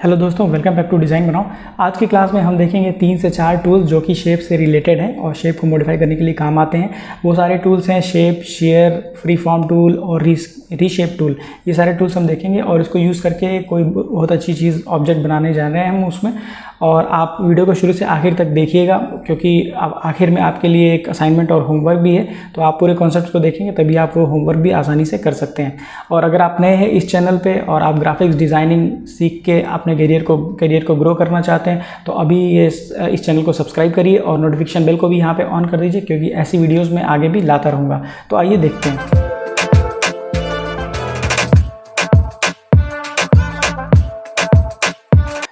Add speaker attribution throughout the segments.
Speaker 1: Hello दोस्तों, welcome back to design बनाओ। आज की क्लास में हम देखेंगे 3 से 4 टूल्स जो कि शेप से रिलेटेड हैं और शेप को मॉडिफाई करने के लिए काम आते हैं। वो सारे टूल्स हैं shape, share, free form tool और रीशेप टूल। ये सारे टूल्स हम देखेंगे और इसको यूज़ करके कोई बहुत अच्छी चीज़ ऑब्जेक्ट बनाने जा रहे हैं हम उसमें। और आप वीडियो को शुरू से आखिर तक देखिएगा क्योंकि अब आखिर में आपके लिए एक असाइनमेंट और होमवर्क भी है, तो आप पूरे कॉन्सेप्ट को देखेंगे तभी आप वो होमवर्क भी आसानी से कर सकते हैं। और अगर आप नए हैं इस चैनल पे और आप ग्राफिक्स डिज़ाइनिंग सीख के अपने करियर को ग्रो करना चाहते हैं तो अभी इस चैनल को सब्सक्राइब करिए और नोटिफिकेशन बेल को भी यहाँ पे ऑन कर दीजिए क्योंकि ऐसी वीडियोज़ में आगे भी लाता रहूँगा। तो आइए देखते हैं।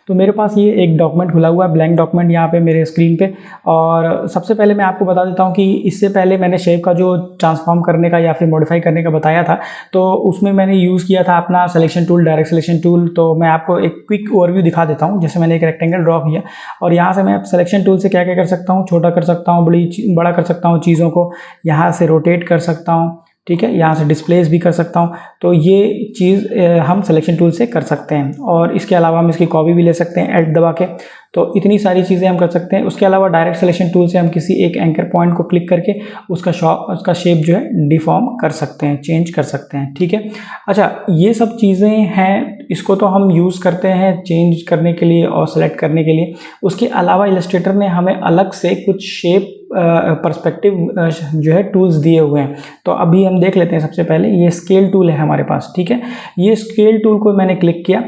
Speaker 1: तो मेरे पास ये एक डॉक्यूमेंट खुला हुआ है, ब्लैंक डॉक्यूमेंट यहाँ पे मेरे स्क्रीन पे। और सबसे पहले मैं आपको बता देता हूँ कि इससे पहले मैंने शेप का जो ट्रांसफॉर्म करने का या फिर मॉडिफाई करने का बताया था, तो उसमें मैंने यूज़ किया था अपना selection tool, direct selection tool. तो मैं आपको एक क्विक ओवरव्यू दिखा देता हूँ। जैसे मैंने एक रेक्टेंगल ड्रॉ किया और यहाँ से मैं सिलेक्शन टूल से क्या क्या कर सकता हूँ, छोटा कर सकता हूँ, बड़ा कर सकता हूँ, चीज़ों को यहाँ से रोटेट कर सकता हूँ, ठीक है, यहाँ से डिस्प्लेस भी कर सकता हूँ। तो ये चीज़ हम सिलेक्शन टूल से कर सकते हैं। और इसके अलावा हम इसकी कॉपी भी ले सकते हैं एड दबा के। तो इतनी सारी चीज़ें हम कर सकते हैं। उसके अलावा डायरेक्ट सिलेक्शन टूल से हम किसी एक एंकर पॉइंट को क्लिक करके उसका शेप जो है डिफॉर्म कर सकते हैं, चेंज कर सकते हैं, ठीक है। अच्छा, ये सब चीज़ें हैं, इसको तो हम यूज़ करते हैं चेंज करने के लिए और सेलेक्ट करने के लिए। उसके अलावा इलस्ट्रेटर ने हमें अलग से कुछ शेप पर्सपेक्टिव जो है टूल्स दिए हुए हैं। तो अभी हम देख लेते हैं। सबसे पहले ये स्केल टूल है हमारे पास, ठीक है। ये स्केल टूल को मैंने क्लिक किया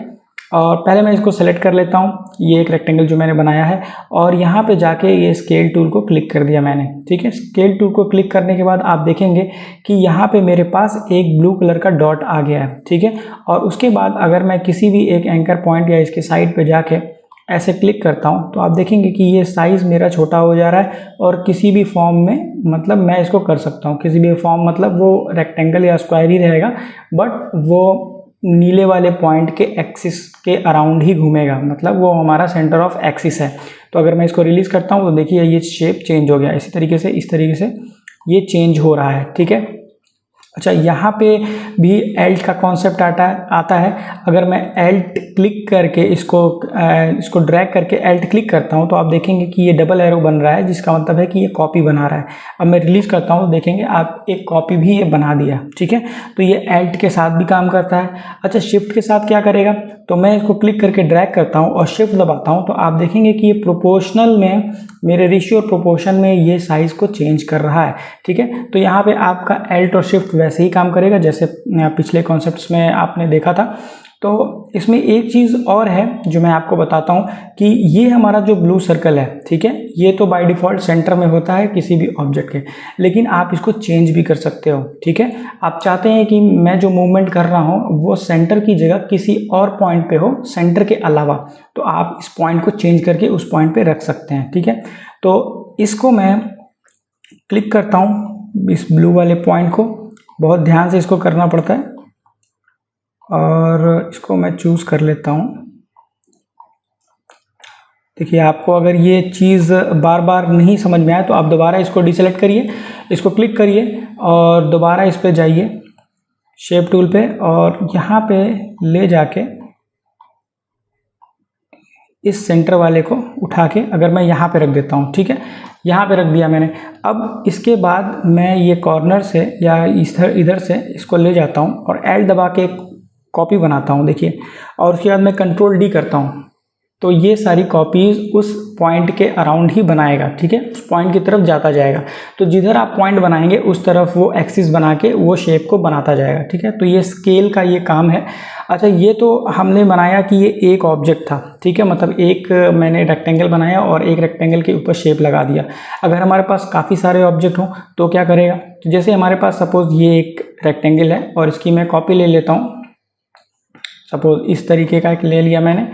Speaker 1: और पहले मैं इसको सेलेक्ट कर लेता हूँ, ये एक रेक्टेंगल जो मैंने बनाया है, और यहाँ पे जाके ये स्केल टूल को क्लिक कर दिया मैंने, ठीक है। स्केल टूल को क्लिक करने के बाद आप देखेंगे कि यहाँ पे मेरे पास एक ब्लू कलर का डॉट आ गया है, ठीक है। और उसके बाद अगर मैं किसी भी एक एंकर पॉइंट या इसके साइड पे जाके ऐसे क्लिक करता हूँ तो आप देखेंगे कि ये साइज़ मेरा छोटा हो जा रहा है और किसी भी फॉर्म में, मतलब मैं इसको कर सकता हूँ किसी भी फॉर्म, मतलब वो रेक्टेंगल या स्क्वायर ही रहेगा बट वो नीले वाले पॉइंट के एक्सिस के अराउंड ही घूमेगा, मतलब वो हमारा सेंटर ऑफ एक्सिस है। तो अगर मैं इसको रिलीज़ करता हूँ तो देखिए ये शेप चेंज हो गया। इसी तरीके से इस तरीके से ये चेंज हो रहा है, ठीक है। अच्छा, यहाँ पे भी एल्ट का कॉन्सेप्ट आता है। अगर मैं एल्ट क्लिक करके इसको ड्रैग करके एल्ट क्लिक करता हूँ तो आप देखेंगे कि ये डबल एरो बन रहा है, जिसका मतलब है कि ये कॉपी बना रहा है। अब मैं रिलीज़ करता हूँ तो देखेंगे आप एक कॉपी भी ये बना दिया, ठीक है। तो ये एल्ट के साथ भी काम करता है। अच्छा, शिफ्ट के साथ क्या करेगा, तो मैं इसको क्लिक करके ड्रैग करता हूँ और शिफ्ट दबाता हूँ तो आप देखेंगे कि ये प्रोपोर्शनल में, मेरे रेशियो और प्रोपोर्शन में ये साइज़ को चेंज कर रहा है, ठीक है। तो यहाँ पे आपका एल्ट और शिफ्ट वैसे ही काम करेगा जैसे पिछले कॉन्सेप्ट्स में आपने देखा था। तो इसमें एक चीज़ और है जो मैं आपको बताता हूँ कि ये हमारा जो ब्लू सर्कल है, ठीक है, ये तो बाय डिफ़ॉल्ट सेंटर में होता है किसी भी ऑब्जेक्ट के, लेकिन आप इसको चेंज भी कर सकते हो, ठीक है। आप चाहते हैं कि मैं जो मूवमेंट कर रहा हूँ वो सेंटर की जगह किसी और पॉइंट पे हो, सेंटर के अलावा, तो आप इस पॉइंट को चेंज करके उस पॉइंट पे रख सकते हैं, ठीक है। तो इसको मैं क्लिक करता हूँ, इस ब्लू वाले पॉइंट को, बहुत ध्यान से इसको करना पड़ता है, और इसको मैं चूज़ कर लेता हूँ। देखिए, आपको अगर ये चीज़ बार बार नहीं समझ में आए तो आप दोबारा इसको डिसेलेक्ट करिए, इसको क्लिक करिए और दोबारा इस पे जाइए शेप टूल पे और यहाँ पे ले जाके इस सेंटर वाले को उठा के अगर मैं यहाँ पे रख देता हूँ, ठीक है, यहाँ पे रख दिया मैंने। अब इसके बाद मैं ये कॉर्नर से या इधर से इसको ले जाता हूँ और एल दबा के कॉपी बनाता हूँ, देखिए। और उसके बाद मैं कंट्रोल डी करता हूँ तो ये सारी कॉपीज़ उस पॉइंट के अराउंड ही बनाएगा, ठीक है, उस पॉइंट की तरफ जाता जाएगा। तो जिधर आप पॉइंट बनाएंगे उस तरफ वो एक्सिस बना के वो शेप को बनाता जाएगा, ठीक है। तो ये स्केल का ये काम है। अच्छा, ये तो हमने बनाया कि ये एक ऑब्जेक्ट था, ठीक है, मतलब एक मैंने रेक्टेंगल बनाया और एक रेक्टेंगल के ऊपर शेप लगा दिया। अगर हमारे पास काफ़ी सारे ऑब्जेक्ट हों तो क्या करेगा, तो जैसे हमारे पास सपोज़ ये एक रेक्टेंगल है और इसकी मैं कॉपी ले लेता हूँ, सपोज़ इस तरीके का एक ले लिया मैंने।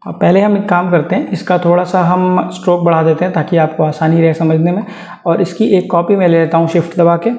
Speaker 1: अब पहले हम एक काम करते हैं, इसका थोड़ा सा हम स्ट्रोक बढ़ा देते हैं ताकि आपको आसानी रहे समझने में। और इसकी एक कॉपी मैं ले लेता हूँ शिफ्ट दबा के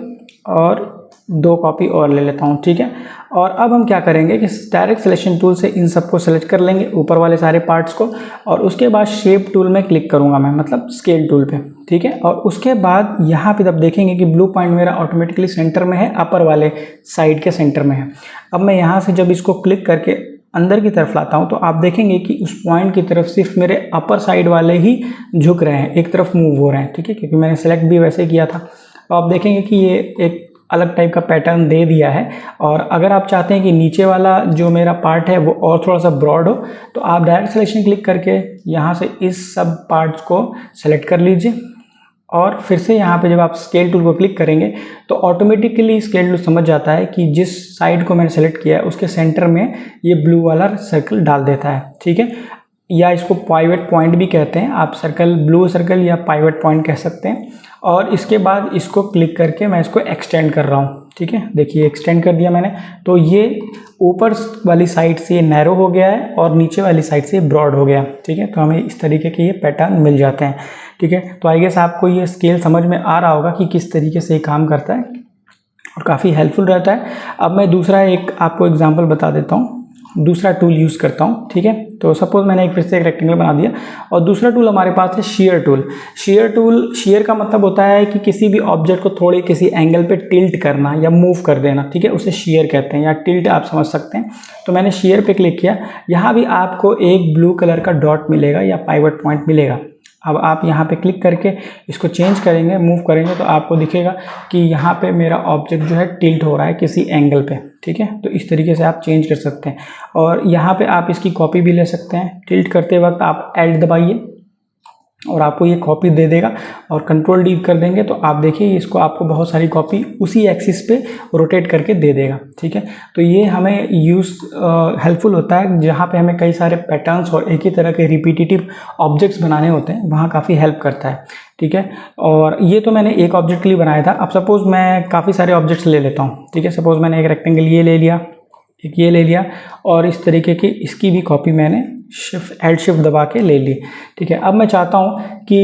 Speaker 1: और 2 कॉपी और ले लेता हूँ, ठीक है। और अब हम क्या करेंगे कि डायरेक्ट सिलेक्शन टूल से इन सबको सेलेक्ट कर लेंगे, ऊपर वाले सारे पार्ट्स को, और उसके बाद शेप टूल में क्लिक करूँगा मैं, मतलब स्केल टूल पे, ठीक है। और उसके बाद यहाँ पे तब देखेंगे कि ब्लू पॉइंट मेरा ऑटोमेटिकली सेंटर में है, अपर वाले साइड के सेंटर में है। अब मैं यहाँ से जब इसको क्लिक करके अंदर की तरफ लाता हूँ तो आप देखेंगे कि उस पॉइंट की तरफ सिर्फ मेरे अपर साइड वाले ही झुक रहे हैं, एक तरफ मूव हो रहे हैं, ठीक है, क्योंकि मैंने सेलेक्ट भी वैसे किया था। तो आप देखेंगे कि ये एक अलग टाइप का पैटर्न दे दिया है। और अगर आप चाहते हैं कि नीचे वाला जो मेरा पार्ट है वो और थोड़ा सा ब्रॉड हो, तो आप डायरेक्ट सिलेक्शन क्लिक करके यहाँ से इस सब पार्ट्स को सेलेक्ट कर लीजिए और फिर से यहाँ पे जब आप स्केल टूल को क्लिक करेंगे तो ऑटोमेटिकली स्केल टूल समझ जाता है कि जिस साइड को मैंने सेलेक्ट किया है उसके सेंटर में ये ब्लू वाला सर्कल डाल देता है, ठीक है, या इसको पाइवट पॉइंट भी कहते हैं आप, सर्कल ब्लू सर्कल या पाइवट पॉइंट कह सकते हैं। और इसके बाद इसको क्लिक करके मैं इसको एक्सटेंड कर रहा हूँ, ठीक है, देखिए एक्सटेंड कर दिया मैंने। तो ये ऊपर वाली साइड से ये नैरो हो गया है और नीचे वाली साइड से ब्रॉड हो गया, ठीक है। तो हमें इस तरीके के ये पैटर्न मिल जाते हैं, ठीक है। तो आई गेस आपको ये स्केल समझ में आ रहा होगा कि किस तरीके से ये काम करता है और काफ़ी हेल्पफुल रहता है। अब मैं दूसरा एक आपको एग्जांपल बता देता हूँ, दूसरा टूल यूज़ करता हूँ, ठीक है। तो सपोज मैंने फिर से एक रेक्टेंगल बना दिया और दूसरा टूल हमारे पास है शेयर टूल। शेयर का मतलब होता है कि किसी भी ऑब्जेक्ट को थोड़े किसी एंगल पे टिल्ट करना या मूव कर देना, ठीक है, उसे शेयर कहते हैं या टिल्ट आप समझ सकते हैं। तो मैंने शेयर पे क्लिक किया, यहाँ भी आपको एक ब्लू कलर का डॉट मिलेगा या पाइवट पॉइंट मिलेगा। अब आप यहाँ पे क्लिक करके इसको चेंज करेंगे, मूव करेंगे तो आपको दिखेगा कि यहाँ पे मेरा ऑब्जेक्ट जो है टिल्ट हो रहा है किसी एंगल पे, ठीक है। तो इस तरीके से आप चेंज कर सकते हैं और यहाँ पे आप इसकी कॉपी भी ले सकते हैं। टिल्ट करते वक्त आप ऐड दबाइए और आपको ये कॉपी दे देगा और कंट्रोल डी कर देंगे तो आप देखिए इसको आपको बहुत सारी कॉपी उसी एक्सिस पे रोटेट करके दे देगा, ठीक है। तो ये हमें हेल्पफुल होता है जहाँ पे हमें कई सारे पैटर्न्स और एक ही तरह के रिपीटेटिव ऑब्जेक्ट्स बनाने होते हैं, वहाँ काफ़ी हेल्प करता है, ठीक है। और ये तो मैंने एक ऑब्जेक्ट के लिए बनाया था। अब सपोज़ मैं काफ़ी सारे ऑब्जेक्ट्स ले लेता हूँ, ठीक है। सपोज़ मैंने एक रेक्टेंगल ये ले लिया, एक ये ले लिया और इस तरीके की इसकी भी कॉपी मैंने शिफ्ट दबा के ले ली, ठीक है। अब मैं चाहता हूँ कि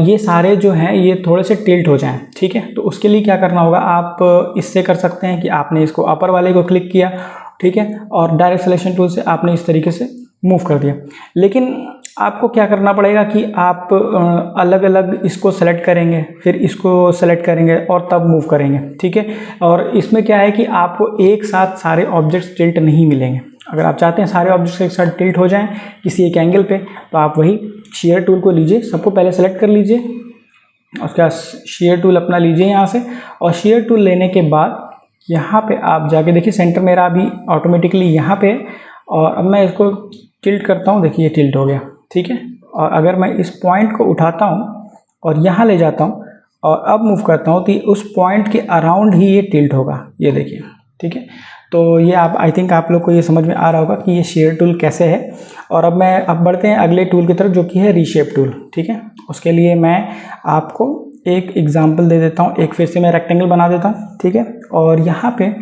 Speaker 1: ये सारे जो हैं ये थोड़े से टिल्ट हो जाएं, ठीक है। तो उसके लिए क्या करना होगा, आप इससे कर सकते हैं कि आपने इसको अपर वाले को क्लिक किया, ठीक है, और डायरेक्ट सिलेक्शन टूल से आपने इस तरीके से मूव कर दिया। लेकिन आपको क्या करना पड़ेगा कि आप अलग अलग इसको सेलेक्ट करेंगे, फिर इसको सेलेक्ट करेंगे और तब मूव करेंगे, ठीक है। और इसमें क्या है कि आपको एक साथ सारे ऑब्जेक्ट्स टिल्ट नहीं मिलेंगे। अगर आप चाहते हैं सारे ऑब्जेक्ट्स एक साथ टिल्ट हो जाएं किसी एक एंगल पे, तो आप वही शेयर टूल को लीजिए, सबको पहले सेलेक्ट कर लीजिए, उसके बाद शेयर टूल अपना लीजिए यहाँ से। और शेयर टूल लेने के बाद यहाँ पे आप जाके देखिए सेंटर मेरा अभी ऑटोमेटिकली यहाँ पे, और अब मैं इसको टिल्ट करता हूँ, देखिए ये टिल्ट हो गया, ठीक है। और अगर मैं इस पॉइंट को उठाता हूँ और यहाँ ले जाता हूँ और अब मूव करता हूँ तो उस पॉइंट के अराउंड ही ये टिल्ट होगा, ये देखिए, ठीक है। तो ये आई थिंक आप लोग को ये समझ में आ रहा होगा कि ये शेयर टूल कैसे है। और अब बढ़ते हैं अगले टूल की तरफ जो कि है रीशेप टूल, ठीक है। उसके लिए मैं आपको एक एग्जांपल दे देता हूँ। एक फिर से मैं रेक्टेंगल बना देता हूँ, ठीक है, और यहाँ पे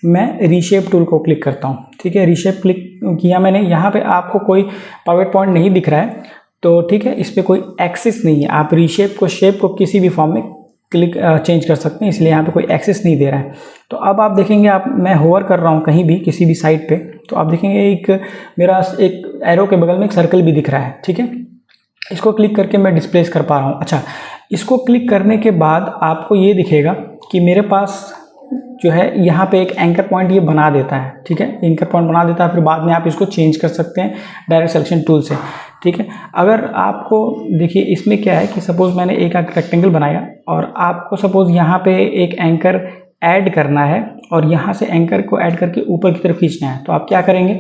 Speaker 1: मैं रीशेप टूल को क्लिक करता हूँ, ठीक है। रीशेप क्लिक किया मैंने, यहाँ पे आपको कोई पावर पॉइंट नहीं दिख रहा है तो ठीक है, इस पर कोई एक्सिस नहीं है। आप रीशेप को किसी भी फॉर्म में चेंज कर सकते हैं, इसलिए यहाँ पे कोई एक्सेस नहीं दे रहा है। तो अब आप देखेंगे, मैं होवर कर रहा हूँ कहीं भी किसी भी साइड पे, तो आप देखेंगे मेरा एक एरो के बगल में एक सर्कल भी दिख रहा है, ठीक है। इसको क्लिक करके मैं डिस्प्लेस कर पा रहा हूँ। अच्छा, इसको क्लिक करने के बाद आपको ये दिखेगा कि मेरे पास जो है यहाँ पे एक एंकर पॉइंट ये बना देता है, ठीक है, एंकर पॉइंट बना देता है। फिर बाद में आप इसको चेंज कर सकते हैं डायरेक्ट सिलेक्शन टूल से, ठीक है। अगर आपको देखिए इसमें क्या है कि सपोज़ मैंने एक रेक्टेंगल बनाया और आपको सपोज़ यहाँ पे एक एंकर ऐड करना है और यहाँ से एंकर को ऐड करके ऊपर की तरफ खींचना है, तो आप क्या करेंगे,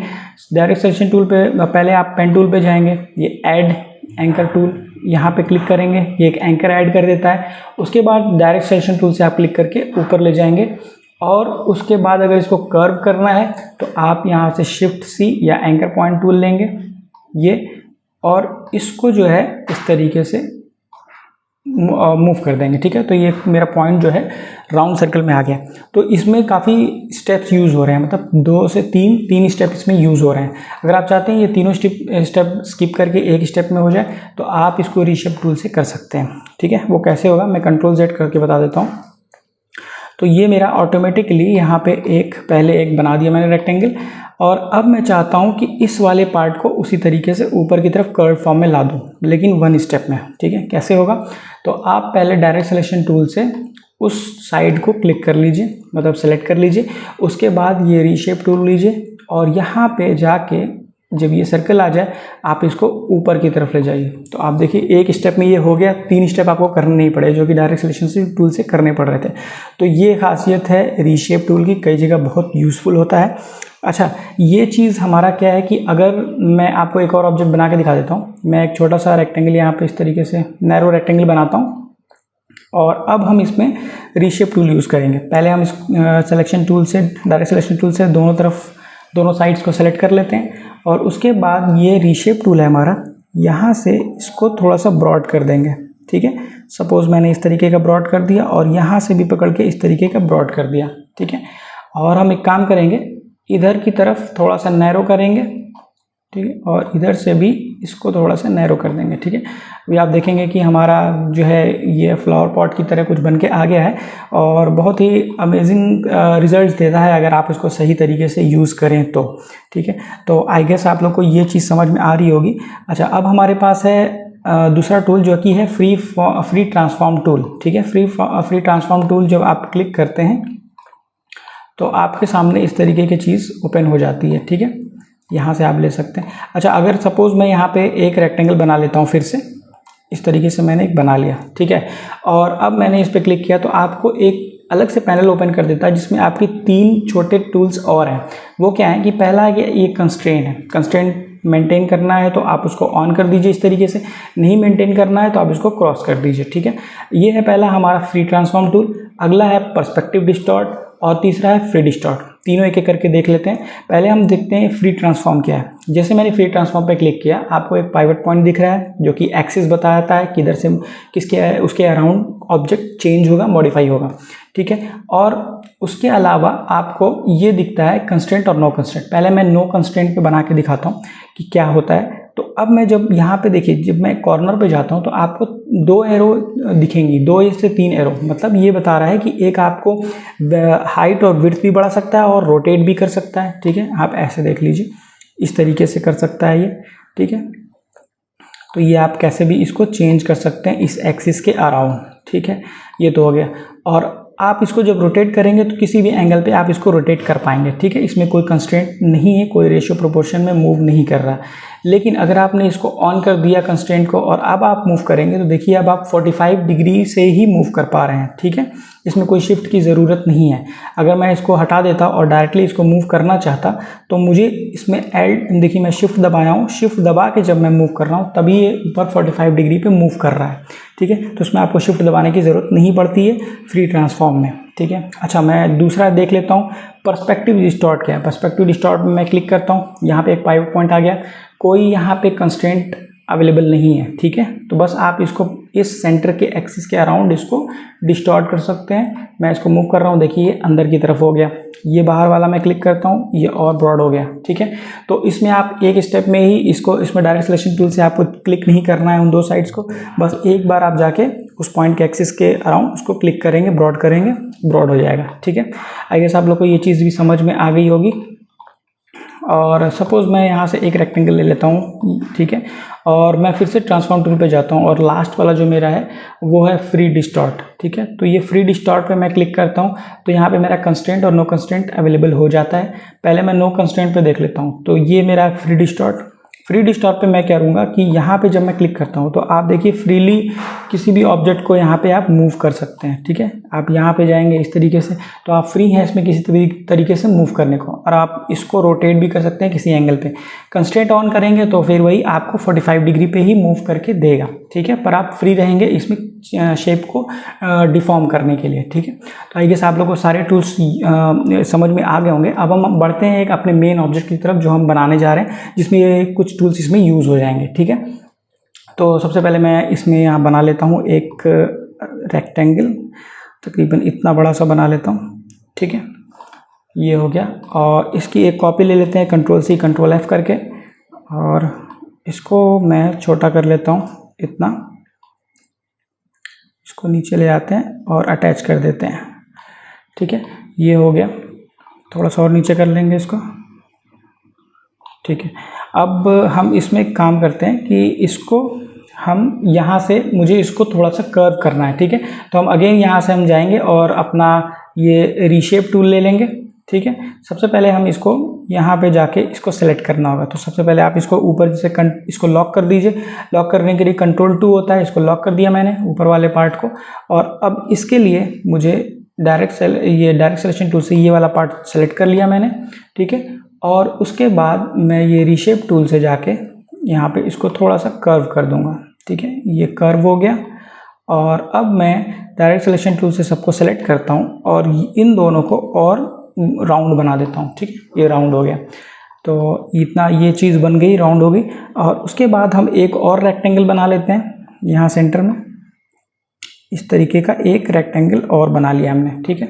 Speaker 1: डायरेक्ट सिलेक्शन टूल पे पहले आप पेन टूल पे जाएंगे, ये ऐड एंकर टूल यहाँ पे क्लिक करेंगे, ये एक एंकर ऐड कर देता है। उसके बाद डायरेक्ट सिलेक्शन टूल से आप क्लिक करके ऊपर ले जाएंगे और उसके बाद अगर इसको कर्व करना है तो आप यहाँ से शिफ्ट सी या एंकर पॉइंट टूल लेंगे ये, और इसको जो है इस तरीके से मूव कर देंगे, ठीक है। तो ये मेरा पॉइंट जो है राउंड सर्कल में आ गया। तो इसमें काफ़ी स्टेप्स यूज़ हो रहे हैं, मतलब 2 से 3 स्टेप इसमें यूज़ हो रहे हैं। अगर आप चाहते हैं ये तीनों स्टेप स्किप करके एक स्टेप में हो जाए तो आप इसको रीशेप टूल से कर सकते हैं, ठीक है। वो कैसे होगा मैं कंट्रोल Z करके बता देता हूँ। तो ये मेरा ऑटोमेटिकली यहाँ पे पहले एक बना दिया मैंने रेक्टेंगल, और अब मैं चाहता हूँ कि इस वाले पार्ट को उसी तरीके से ऊपर की तरफ कर्व फॉर्म में ला दूँ, लेकिन 1 स्टेप में, ठीक है। कैसे होगा, तो आप पहले डायरेक्ट सिलेक्शन टूल से उस साइड को क्लिक कर लीजिए, मतलब सेलेक्ट कर लीजिए। उसके बाद ये रीशेप टूल लीजिए और यहाँ पे जाके जब ये सर्कल आ जाए आप इसको ऊपर की तरफ ले जाइए। तो आप देखिए एक स्टेप में ये हो गया, 3 स्टेप आपको करने नहीं पड़े जो कि डायरेक्ट सिलेक्शन टूल से करने पड़ रहे थे। तो ये खासियत है रीशेप टूल की, कई जगह बहुत यूज़फुल होता है। अच्छा, ये चीज़ हमारा क्या है कि अगर मैं आपको एक और ऑब्जेक्ट बना के दिखा देता हूँ। मैं एक छोटा सा रेक्टेंगल यहाँ पे इस तरीके से नैरो रेक्टेंगल बनाता हूँ और अब हम इसमें रीशेप टूल यूज़ करेंगे। पहले हम इस सिलेक्शन टूल से, डायरेक्ट सिलेक्शन टूल से दोनों साइड्स को सेलेक्ट कर लेते हैं और उसके बाद ये रीशेप टूल है हमारा, यहाँ से इसको थोड़ा सा ब्रॉड कर देंगे। ठीक है, सपोज़ मैंने इस तरीके का ब्रॉड कर दिया और यहाँ से भी पकड़ के इस तरीके का ब्रॉड कर दिया। ठीक है, और हम एक काम करेंगे, इधर की तरफ थोड़ा सा नैरो करेंगे। ठीक है, और इधर से भी इसको थोड़ा सा नैरो कर देंगे। ठीक है, अभी आप देखेंगे कि हमारा जो है ये फ्लावर पॉट की तरह कुछ बन के आ गया है और बहुत ही अमेजिंग रिजल्ट देता है अगर आप इसको सही तरीके से यूज़ करें तो। ठीक है, तो आई गेस आप लोग को ये चीज़ समझ में आ रही होगी। अच्छा, अब हमारे पास है दूसरा टूल जो कि है फ्री ट्रांसफॉर्म टूल। ठीक है, फ्री ट्रांसफॉर्म टूल जब आप क्लिक करते हैं तो आपके सामने इस तरीके की चीज़ ओपन हो जाती है। ठीक है, यहाँ से आप ले सकते हैं। अच्छा, अगर सपोज़ मैं यहाँ पे एक रेक्टेंगल बना लेता हूँ, फिर से इस तरीके से मैंने एक बना लिया। ठीक है, और अब मैंने इस पर क्लिक किया तो आपको एक अलग से पैनल ओपन कर देता है जिसमें आपकी 3 छोटे टूल्स और हैं। वो क्या है कि पहला है कि ये कंस्ट्रेंट है, कंस्ट्रेंट मेंटेन करना है तो आप उसको ऑन कर दीजिए इस तरीके से, नहीं मेंटेन करना है तो आप इसको क्रॉस कर दीजिए। ठीक है, ये है पहला हमारा फ्री ट्रांसफॉर्म टूल। अगला है पर्सपेक्टिव डिस्टॉर्ट और तीसरा है फ्री डिस्टॉर्ट। तीनों एक एक करके देख लेते हैं। पहले हम देखते हैं फ्री ट्रांसफॉर्म क्या है। जैसे मैंने फ्री ट्रांसफॉर्म पे क्लिक किया, आपको एक पाइवट पॉइंट दिख रहा है जो कि एक्सिस बताता है किधर से किसके उसके अराउंड ऑब्जेक्ट चेंज होगा, मॉडिफाई होगा। ठीक है, और उसके अलावा आपको ये दिखता है कंस्ट्रेंट और नो कंस्ट्रेंट। पहले मैं नो कंस्ट्रेंट पे बना के दिखाता हूँ कि क्या होता है। तो अब मैं जब यहाँ पे देखिए, जब मैं कॉर्नर पे जाता हूँ तो आपको 2 एरो दिखेंगी, 2 से 3 एरो। मतलब ये बता रहा है कि एक आपको हाइट और विड्थ भी बढ़ा सकता है और रोटेट भी कर सकता है। ठीक है, आप ऐसे देख लीजिए, इस तरीके से कर सकता है ये। ठीक है, तो ये आप कैसे भी इसको चेंज कर सकते हैं इस एक्सिस के अराउंड। ठीक है, ये तो हो गया। और आप इसको जब रोटेट करेंगे तो किसी भी एंगल पे आप इसको रोटेट कर पाएंगे। ठीक है, इसमें कोई कंस्ट्रेंट नहीं है, कोई रेशियो प्रोपोर्शन में मूव नहीं कर रहा। लेकिन अगर आपने इसको ऑन कर दिया कंस्ट्रेंट को और अब आप मूव करेंगे तो देखिए अब आप 45 डिग्री से ही मूव कर पा रहे हैं। ठीक है, इसमें कोई शिफ्ट की ज़रूरत नहीं है। अगर मैं इसको हटा देता और डायरेक्टली इसको मूव करना चाहता तो मुझे इसमें देखिए मैं शिफ्ट दबाया हूँ, शिफ्ट दबा के जब मैं मूव कर रहा हूँ तभी ये ऊपर 45 डिग्री पे मूव कर रहा है। ठीक है, तो इसमें आपको शिफ्ट दबाने की ज़रूरत नहीं पड़ती है फ्री ट्रांसफॉर्म में। ठीक है, अच्छा मैं दूसरा देख लेता हूँ पर्सपेक्टिव डिस्टॉर्ट क्या है। पर्सपेक्टिव डिस्टॉर्ट में मैं क्लिक करता हूँ, यहाँ पे एक पाइवट पॉइंट आ गया, कोई यहाँ पे कंस्ट्रेंट अवेलेबल नहीं है। ठीक है, तो बस आप इसको इस सेंटर के एक्सिस के अराउंड इसको डिस्टॉर्ट कर सकते हैं। मैं इसको मूव कर रहा हूँ, देखिए ये अंदर की तरफ हो गया। ये बाहर वाला मैं क्लिक करता हूँ, ये और ब्रॉड हो गया। ठीक है, तो इसमें आप एक स्टेप में ही इसको, इसमें डायरेक्ट सिलेक्शन टूल से आपको क्लिक नहीं करना है उन 2 साइड्स को, बस एक बार आप जाके उस पॉइंट के एक्सिस के अराउंड उसको क्लिक करेंगे, ब्रॉड करेंगे, ब्रॉड हो जाएगा। ठीक है, आई गेस आप लोग को ये चीज़ भी समझ में आ गई होगी। और सपोज़ मैं यहाँ से एक रेक्टेंगल ले लेता हूँ। ठीक है, और मैं फिर से ट्रांसफॉर्म टूल पे जाता हूँ और लास्ट वाला जो मेरा है वो है फ्री डिस्टॉर्ट। ठीक है, तो ये फ्री डिस्टॉर्ट पे मैं क्लिक करता हूँ तो यहाँ पे मेरा कंस्ट्रेंट और नो कंस्ट्रेंट अवेलेबल हो जाता है। पहले मैं नो कंस्ट्रेंट पे देख लेता हूँ, तो ये मेरा फ्री डिस्टॉर्ट। फ्री डिस्टॉर्ट पे मैं क्या करूँगा कि यहाँ पे जब मैं क्लिक करता हूँ तो आप देखिए फ्रीली किसी भी ऑब्जेक्ट को यहाँ पे आप मूव कर सकते हैं। ठीक है, आप यहाँ पे जाएंगे इस तरीके से तो आप फ्री हैं इसमें किसी तरीके से मूव करने को, और आप इसको रोटेट भी कर सकते हैं किसी एंगल पे। कंस्ट्रेंट ऑन करेंगे तो फिर वही आपको 45 डिग्री पे ही मूव करके देगा। ठीक है, पर आप फ्री रहेंगे इसमें शेप को डिफॉर्म करने के लिए। ठीक है, तो आई गेस आप लोगों को सारे टूल्स समझ में आ गए होंगे। अब हम बढ़ते हैं एक अपने मेन ऑब्जेक्ट की तरफ जो हम बनाने जा रहे हैं, जिसमें ये कुछ टूल्स इसमें यूज़ हो जाएंगे। ठीक है, तो सबसे पहले मैं इसमें यहाँ बना लेता हूँ एक रेक्टेंगल, तकरीबन इतना बड़ा सा बना लेता हूँ। ठीक है, ये हो गया, और इसकी एक कॉपी ले लेते हैं Ctrl+C Ctrl+F करके, और इसको मैं छोटा कर लेता हूँ इतना, इसको नीचे ले आते हैं और अटैच कर देते हैं। ठीक है, ये हो गया, थोड़ा सा और नीचे कर लेंगे इसको। ठीक है, अब हम इसमें एक काम करते हैं कि इसको हम यहाँ से, मुझे इसको थोड़ा सा कर्व करना है। ठीक है, तो हम अगेन यहाँ से हम जाएंगे और अपना ये रीशेप टूल ले लेंगे। ठीक है। सबसे पहले हम इसको यहाँ पे जाके इसको सेलेक्ट करना होगा। तो सबसे पहले आप इसको ऊपर से इसको लॉक कर दीजिए। लॉक करने के लिए Ctrl 2 होता है, इसको लॉक कर दिया मैंने ऊपर वाले पार्ट को। और अब इसके लिए मुझे डायरेक्ट सिलेक्शन टूल से ये वाला पार्ट सेलेक्ट कर लिया मैंने, ठीक है। और उसके बाद मैं ये रीशेप टूल से जाके यहाँ पे इसको थोड़ा सा कर्व कर दूंगा, ठीक है। ये कर्व हो गया। और अब मैं डायरेक्ट सिलेक्शन टूल से सबको सेलेक्ट करता हूँ और इन दोनों को और राउंड बना देता हूँ, ठीक है। ये राउंड हो गया। तो इतना ये चीज़ बन गई, राउंड हो गई। और उसके बाद हम एक और रेक्टेंगल बना लेते हैं यहाँ सेंटर में। इस तरीके का एक रेक्टेंगल और बना लिया हमने, ठीक है।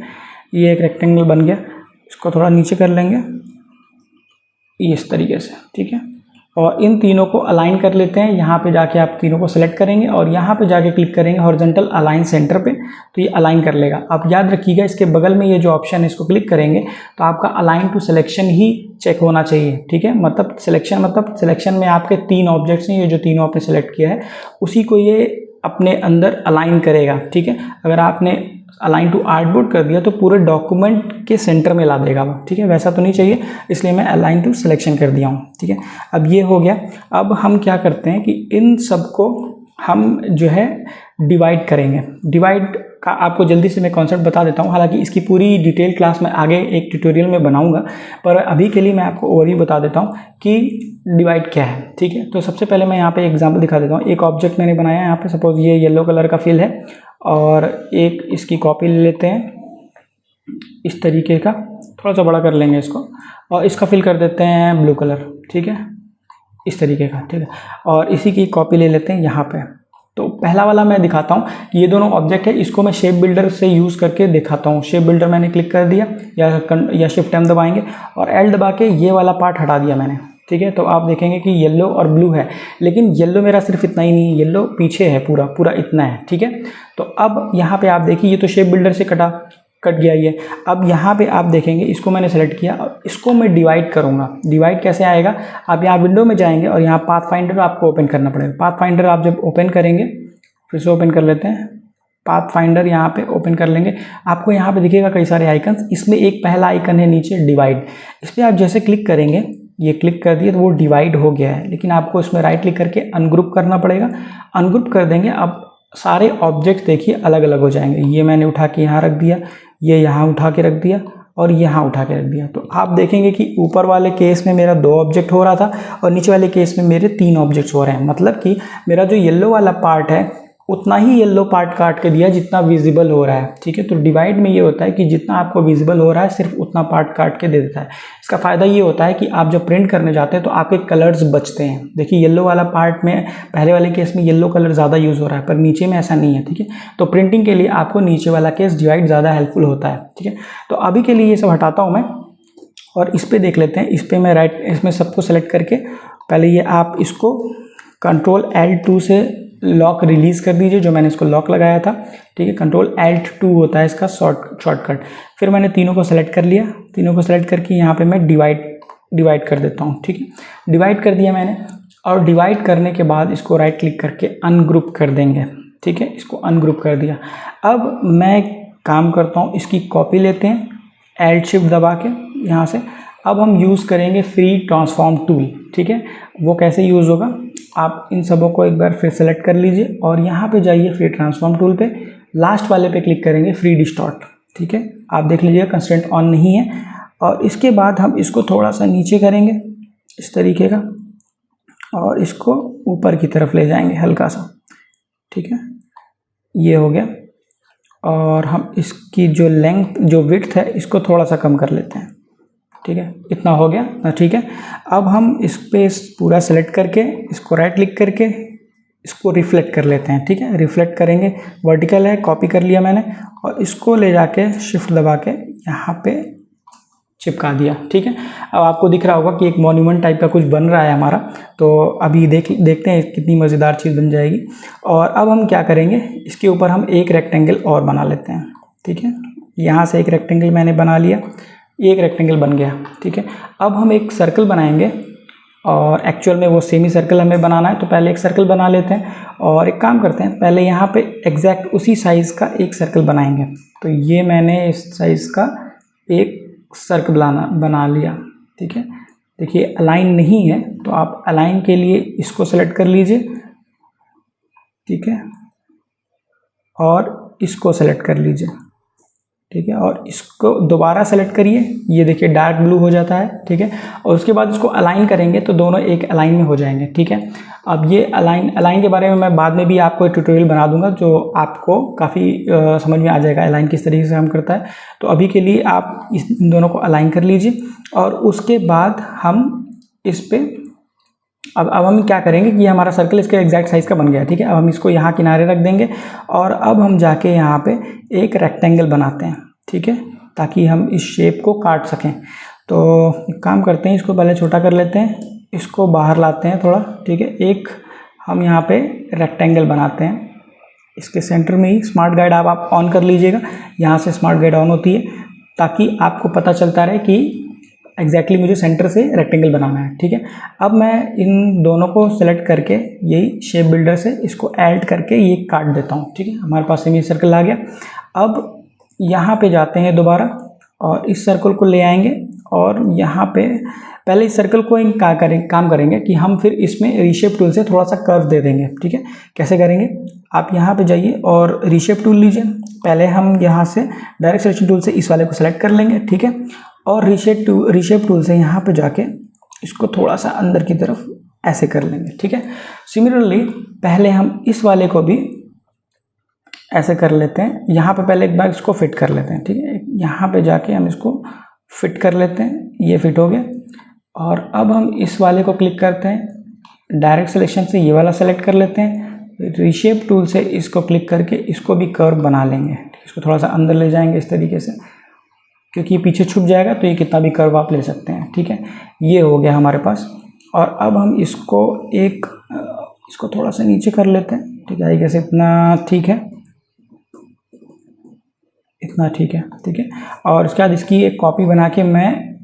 Speaker 1: ये एक रेक्टेंगल बन गया। इसको थोड़ा नीचे कर लेंगे इस तरीके से, ठीक है। और इन तीनों को अलाइन कर लेते हैं। यहाँ पे जाके आप तीनों को सेलेक्ट करेंगे और यहाँ पे जाके क्लिक करेंगे हॉरिजॉन्टल अलाइन सेंटर पे, तो ये अलाइन कर लेगा। आप याद रखिएगा इसके बगल में ये जो ऑप्शन है इसको क्लिक करेंगे तो आपका अलाइन टू सिलेक्शन ही चेक होना चाहिए, ठीक है। मतलब सिलेक्शन में आपके 3 ऑब्जेक्ट्स हैं, ये जो तीनों आपने सेलेक्ट किया है उसी को ये अपने अंदर अलाइन करेगा, ठीक है। अगर आपने अलाइन टू आर्टबोर्ड कर दिया तो पूरे डॉक्यूमेंट के सेंटर में ला देगा वो, ठीक है। वैसा तो नहीं चाहिए, इसलिए मैं अलाइन टू सिलेक्शन कर दिया हूँ, ठीक है। अब ये हो गया। अब हम क्या करते हैं कि इन सबको हम जो है डिवाइड करेंगे। डिवाइड का आपको जल्दी से मैं कॉन्सेप्ट बता देता हूँ। हालांकि इसकी पूरी डिटेल क्लास मैं आगे एक ट्यूटोरियल में बनाऊंगा, पर अभी के लिए मैं आपको ओवरव्यू बता देता हूँ कि डिवाइड क्या है, ठीक है। तो सबसे पहले मैं यहाँ पे एग्जांपल दिखा देता हूँ। एक ऑब्जेक्ट मैंने बनाया है यहाँ पे, सपोज ये येलो कलर का फिल है और एक इसकी कॉपी ले लेते हैं इस तरीके का, थोड़ा सा बड़ा कर लेंगे इसको और इसका फिल कर देते हैं ब्लू कलर, ठीक है, इस तरीके का, ठीक है। और इसी की कॉपी ले लेते हैं यहाँ पे। तो पहला वाला मैं दिखाता हूँ, ये दोनों ऑब्जेक्ट है, इसको मैं शेप बिल्डर से यूज़ करके दिखाता हूँ। शेप बिल्डर मैंने क्लिक कर दिया या शिफ्ट M दबाएंगे और L दबा के ये वाला पार्ट हटा दिया मैंने, ठीक है। तो आप देखेंगे कि येलो और ब्लू है, लेकिन येलो मेरा सिर्फ इतना ही नहीं है, येलो पीछे है पूरा इतना है, ठीक है। तो अब यहाँ पे आप देखिए ये तो शेप बिल्डर से कट गया ये। अब यहाँ पे आप देखेंगे इसको मैंने सेलेक्ट किया और इसको मैं डिवाइड करूँगा। डिवाइड कैसे आएगा, आप यहाँ विंडो में जाएंगे और यहाँ पाथ फाइंडर आपको ओपन करना पड़ेगा। पाथ फाइंडर आप जब ओपन करेंगे, फिर से ओपन कर लेते हैं, पाथ फाइंडर यहाँ पे ओपन कर लेंगे। आपको यहाँ पे दिखेगा कई सारे आइकन्स, इसमें एक पहला आइकन है नीचे डिवाइड। इस पर आप जैसे क्लिक करेंगे, ये क्लिक कर दिए तो वो डिवाइड हो गया है, लेकिन आपको इसमें राइट क्लिक करके अनग्रुप करना पड़ेगा। अनग्रुप कर देंगे, अब सारे ऑब्जेक्ट देखिए अलग अलग हो जाएंगे। ये मैंने उठा के यहाँ रख दिया, ये यहाँ उठा के रख दिया और यहाँ उठा के रख दिया। तो आप देखेंगे कि ऊपर वाले केस में मेरा 2 ऑब्जेक्ट हो रहा था और नीचे वाले केस में मेरे 3 ऑब्जेक्ट्स हो रहे हैं। मतलब कि मेरा जो येलो वाला पार्ट है उतना ही येलो पार्ट काट के दिया जितना विजिबल हो रहा है, ठीक है। तो डिवाइड में ये होता है कि जितना आपको विजिबल हो रहा है सिर्फ उतना पार्ट काट के दे देता है। इसका फ़ायदा ये होता है कि आप जब प्रिंट करने जाते हैं तो आपके कलर्स बचते हैं। देखिए येलो वाला पार्ट में पहले वाले केस में येलो कलर ज़्यादा यूज़ हो रहा है, पर नीचे में ऐसा नहीं है, ठीक है। तो प्रिंटिंग के लिए आपको नीचे वाला केस डिवाइड ज़्यादा हेल्पफुल होता है, ठीक है। तो अभी के लिए ये सब हटाता हूँ मैं और इस पर देख लेते हैं। इस पर मैं इसमें सबको सेलेक्ट करके पहले ये आप इसको Ctrl L2 से लॉक रिलीज़ कर दीजिए, जो मैंने इसको लॉक लगाया था, ठीक है। Ctrl Alt2 होता है इसका शॉर्टकट। फिर मैंने तीनों को सेलेक्ट कर लिया, तीनों को सेलेक्ट करके यहाँ पे मैं डिवाइड कर देता हूँ, ठीक है। डिवाइड कर दिया मैंने और डिवाइड करने के बाद इसको राइट क्लिक करके अनग्रुप कर देंगे, ठीक है। इसको अनग्रुप कर दिया। अब मैं काम करता हूँ, इसकी कॉपी लेते हैं Alt शिफ्ट दबा के यहाँ से। अब हम यूज़ करेंगे फ्री ट्रांसफॉर्म टूल, ठीक है। वो कैसे यूज़ होगा, आप इन सबों को एक बार फिर सेलेक्ट कर लीजिए और यहाँ पे जाइए फ्री ट्रांसफॉर्म टूल पे, लास्ट वाले पे क्लिक करेंगे फ्री डिस्टॉर्ट, ठीक है। आप देख लीजिएगा कंस्ट्रेंट ऑन नहीं है। और इसके बाद हम इसको थोड़ा सा नीचे करेंगे इस तरीके का और इसको ऊपर की तरफ ले जाएंगे हल्का सा, ठीक है। ये हो गया। और हम इसकी जो लेंथ जो विड्थ है इसको थोड़ा सा कम कर लेते हैं, ठीक है। इतना हो गया, ठीक है। अब हम इस पे पूरा सेलेक्ट करके इसको राइट क्लिक करके इसको रिफ्लेक्ट कर लेते हैं, ठीक है। रिफ्लेक्ट करेंगे, वर्टिकल है, कॉपी कर लिया मैंने और इसको ले जाके शिफ्ट दबा के यहाँ पे चिपका दिया, ठीक है। अब आपको दिख रहा होगा कि एक मॉन्यूमेंट टाइप का कुछ बन रहा है हमारा। तो अभी देखते हैं कितनी मज़ेदार चीज़ बन जाएगी। और अब हम क्या करेंगे, इसके ऊपर हम एक रेक्टेंगल और बना लेते हैं, ठीक है। यहाँ से एक रेक्टेंगल मैंने बना लिया, एक रेक्टेंगल बन गया, ठीक है। अब हम एक सर्कल बनाएंगे और एक्चुअल में वो सेमी सर्कल हमें बनाना है, तो पहले एक सर्कल बना लेते हैं और एक काम करते हैं, पहले यहाँ पे एग्जैक्ट उसी साइज़ का एक सर्कल बनाएंगे। तो ये मैंने इस साइज़ का एक सर्कल बना लिया। ठीक है, देखिए अलाइन नहीं है तो आप अलाइन के लिए इसको सेलेक्ट कर लीजिए। ठीक है, और इसको सेलेक्ट कर लीजिए। ठीक है, और इसको दोबारा सेलेक्ट करिए, ये देखिए डार्क ब्लू हो जाता है। ठीक है, और उसके बाद इसको अलाइन करेंगे तो दोनों एक अलाइन में हो जाएंगे। ठीक है, अब ये अलाइन के बारे में मैं बाद में भी आपको एक ट्यूटोरियल बना दूंगा जो आपको काफ़ी समझ में आ जाएगा अलाइन किस तरीके से काम करता है। तो अभी के लिए आप इन दोनों को अलाइन कर लीजिए और उसके बाद हम इस पर अब हम क्या करेंगे कि हमारा सर्कल इसके एग्जैक्ट साइज़ का बन गया है। ठीक है, अब हम इसको यहाँ किनारे रख देंगे और अब हम जाके यहाँ पे एक रेक्टेंगल बनाते हैं। ठीक है, ताकि हम इस शेप को काट सकें। तो एक काम करते हैं, इसको पहले छोटा कर लेते हैं, इसको बाहर लाते हैं थोड़ा। ठीक है, एक हम यहाँ पे रेक्टेंगल बनाते हैं, इसके सेंटर में ही स्मार्ट गाइड आप ऑन कर लीजिएगा। यहाँ से स्मार्ट गाइड ऑन होती है ताकि आपको पता चलता रहे कि एग्जैक्टली मुझे सेंटर से रेक्टेंगल बनाना है। ठीक है, अब मैं इन दोनों को सेलेक्ट करके यही शेप बिल्डर से इसको ऐड करके ये काट देता हूँ। ठीक है, हमारे पास सेमी सर्कल आ गया। अब यहाँ पे जाते हैं दोबारा और इस सर्कल को ले आएंगे और यहाँ पे पहले इस सर्कल को काम करेंगे कि हम फिर इसमें रीशेप टूल से थोड़ा सा कर्व दे देंगे। ठीक है, कैसे करेंगे, आप यहाँ पे जाइए और रीशेप टूल लीजिए। पहले हम यहाँ से डायरेक्ट सिलेक्शन टूल से इस वाले को सेलेक्ट कर लेंगे। ठीक है, और रीशेप टूल से यहाँ पे जाके इसको थोड़ा सा अंदर की तरफ ऐसे कर लेंगे। ठीक है, सिमिलरली पहले हम इस वाले को भी ऐसे कर लेते हैं। यहाँ पे पहले एक बार इसको फिट कर लेते हैं। ठीक है, यहाँ पे जाके हम इसको फिट कर लेते हैं, ये फिट हो गया। और अब हम इस वाले को क्लिक करते हैं, डायरेक्ट सिलेक्शन से ये वाला सेलेक्ट कर लेते हैं, रीशेप टूल से इसको क्लिक करके इसको भी कर्व बना लेंगे। इसको थोड़ा सा अंदर ले जाएंगे इस तरीके से, क्योंकि ये पीछे छुप जाएगा तो ये कितना भी कर्व आप ले सकते हैं। ठीक है, ये हो गया हमारे पास। और अब हम इसको थोड़ा सा नीचे कर लेते हैं। ठीक है, कैसे, इतना ठीक है, इतना ठीक है। ठीक है, और उसके बाद इसकी एक कॉपी बना के मैं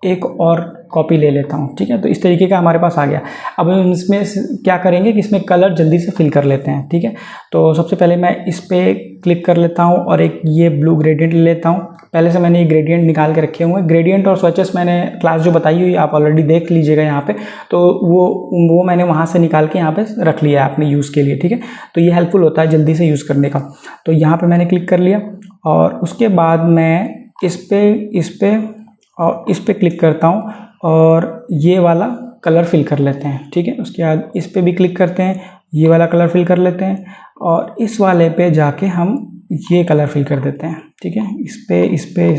Speaker 1: एक और कॉपी ले लेता हूँ। ठीक है, तो इस तरीके का हमारे पास आ गया। अब हम इसमें क्या करेंगे कि इसमें कलर जल्दी से फिल कर लेते हैं। ठीक है, तो सबसे पहले मैं इस पर क्लिक कर लेता हूँ और एक ये ब्लू ग्रेडियंट ले लेता हूँ। पहले से मैंने ये ग्रेडियंट निकाल के रखे हुए हैं। ग्रेडियंट और स्वैचेस मैंने क्लास जो बताई हुई आप ऑलरेडी देख लीजिएगा यहाँ पे, तो वो मैंने वहाँ से निकाल के यहाँ पे रख लिया है अपने यूज़ के लिए। ठीक है, तो ये हेल्पफुल होता है जल्दी से यूज़ करने का। तो यहाँ पे मैंने क्लिक कर लिया और उसके बाद मैं इस पे क्लिक करता हूँ और ये वाला कलर फिल कर लेते हैं। ठीक है, उसके बाद इस पे भी क्लिक करते हैं, ये वाला कलर फिल कर लेते हैं और इस वाले पे जाके हम ये कलर फिल कर देते हैं। ठीक है, इस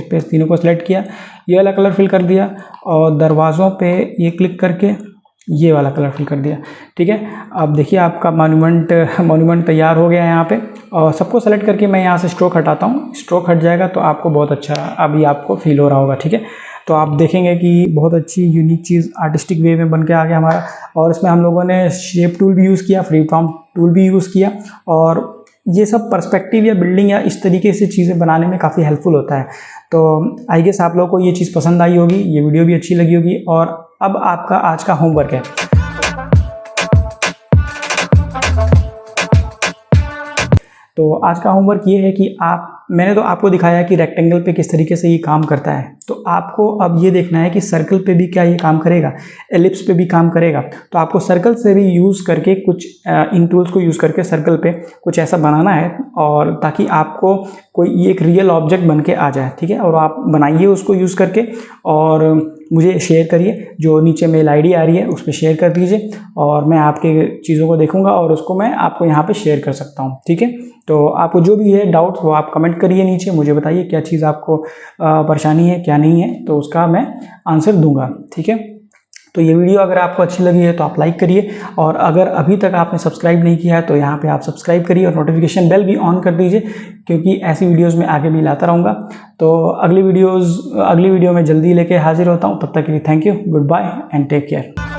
Speaker 1: पे तीनों को सिलेक्ट किया, ये वाला कलर फिल कर दिया और दरवाज़ों पे ये क्लिक करके ये वाला कलर फिल कर दिया। ठीक है, अब देखिए आपका मॉन्यूमेंट तैयार हो गया है यहाँ पे। और सबको सेलेक्ट करके मैं यहाँ से स्ट्रोक हटाता हूँ, स्ट्रोक हट जाएगा तो आपको बहुत अच्छा अभी आपको फील हो रहा होगा। ठीक है, तो आप देखेंगे कि बहुत अच्छी यूनिक चीज़ आर्टिस्टिक वे में बन के आ गया हमारा। और इसमें हम लोगों ने शेप टूल भी यूज़ किया, फ्री फॉर्म टूल भी यूज़ किया और ये सब पर्सपेक्टिव या बिल्डिंग या इस तरीके से चीज़ें बनाने में काफ़ी हेल्पफुल होता है। तो आई गेस आप लोगों को ये चीज़ पसंद आई होगी, ये वीडियो भी अच्छी लगी होगी। और अब आपका आज का होमवर्क है। तो आज का होमवर्क ये है कि मैंने तो आपको दिखाया कि रेक्टेंगल पे किस तरीके से ये काम करता है, तो आपको अब ये देखना है कि सर्कल पे भी क्या ये काम करेगा, एलिप्स पे भी काम करेगा। तो आपको सर्कल से भी यूज़ करके कुछ इन टूल्स को यूज़ करके सर्कल पे कुछ ऐसा बनाना है और ताकि आपको कोई एक रियल ऑब्जेक्ट बन के आ जाए। ठीक है, और आप बनाइए उसको यूज़ करके और मुझे शेयर करिए, जो नीचे मेल आईडी आ रही है उस पर शेयर कर दीजिए और मैं आपके चीज़ों को देखूंगा और उसको मैं आपको यहाँ पे शेयर कर सकता हूँ। ठीक है, तो आपको जो भी है डाउट वो आप कमेंट करिए नीचे, मुझे बताइए क्या चीज़ आपको परेशानी है क्या नहीं है, तो उसका मैं आंसर दूंगा। ठीक है, तो ये वीडियो अगर आपको अच्छी लगी है तो आप लाइक करिए और अगर अभी तक आपने सब्सक्राइब नहीं किया है तो यहाँ पे आप सब्सक्राइब करिए और नोटिफिकेशन बेल भी ऑन कर दीजिए, क्योंकि ऐसी वीडियोस में आगे भी लाता रहूँगा। तो अगली वीडियो में जल्दी लेके हाजिर होता हूँ, तब तक के लिए thank you, good bye and take care.